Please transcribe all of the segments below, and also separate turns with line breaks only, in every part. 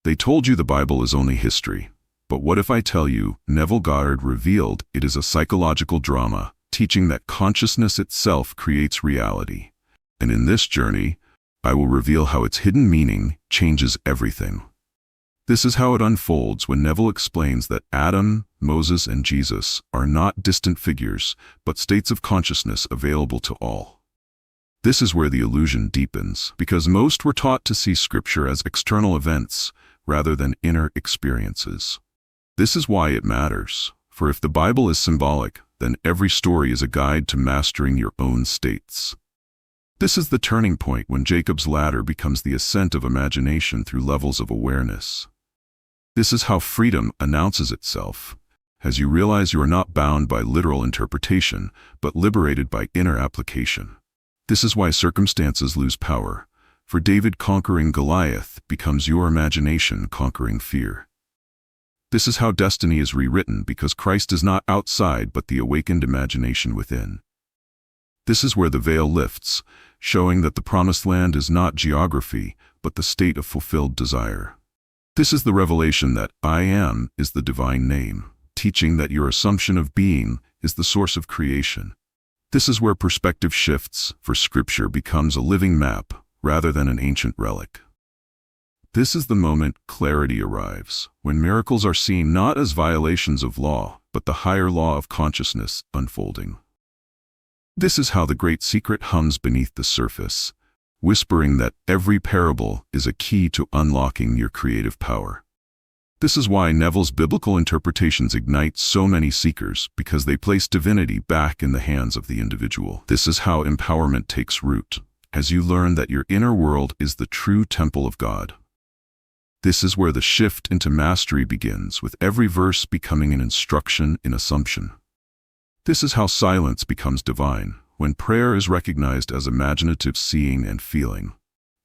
They told you the Bible is only history. But what if I tell you Neville Goddard revealed it is a psychological drama, teaching that consciousness itself creates reality? And in this journey, I will reveal how its hidden meaning changes everything. This is how it unfolds when Neville explains that Adam, Moses, and Jesus are not distant figures, but states of consciousness available to all. This is where the illusion deepens, because most were taught to see Scripture as external events rather than inner experiences. This is why it matters, for if the Bible is symbolic, then every story is a guide to mastering your own states. This is the turning point when Jacob's ladder becomes the ascent of imagination through levels of awareness. This is how freedom announces itself, as you realize you are not bound by literal interpretation, but liberated by inner application. This is why circumstances lose power, for David conquering Goliath becomes your imagination conquering fear. This is how destiny is rewritten, because Christ is not outside but the awakened imagination within. This is where the veil lifts, showing that the promised land is not geography, but the state of fulfilled desire. This is the revelation that I Am is the divine name, teaching that your assumption of being is the source of creation. This is where perspective shifts, for Scripture becomes a living map rather than an ancient relic. This is the moment clarity arrives, when miracles are seen not as violations of law, but the higher law of consciousness unfolding. This is how the great secret hums beneath the surface, whispering that every parable is a key to unlocking your creative power. This is why Neville's biblical interpretations ignite so many seekers, because they place divinity back in the hands of the individual. This is how empowerment takes root, as you learn that your inner world is the true temple of God. This is where the shift into mastery begins, with every verse becoming an instruction in assumption. This is how silence becomes divine, when prayer is recognized as imaginative seeing and feeling.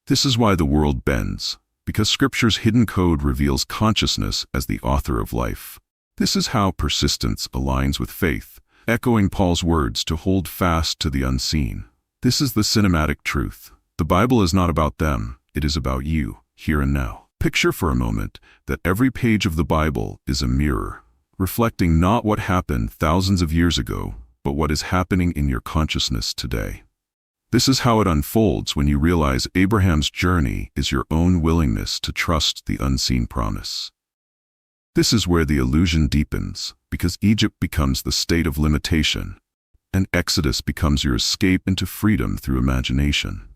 This is why the world bends, because Scripture's hidden code reveals consciousness as the author of life. This is how persistence aligns with faith, echoing Paul's words to hold fast to the unseen. This is the cinematic truth. The Bible is not about them, it is about you, here and now. Picture for a moment that every page of the Bible is a mirror, reflecting not what happened thousands of years ago, but what is happening in your consciousness today. This is how it unfolds when you realize Abraham's journey is your own willingness to trust the unseen promise. This is where the illusion deepens, because Egypt becomes the state of limitation, and Exodus becomes your escape into freedom through imagination.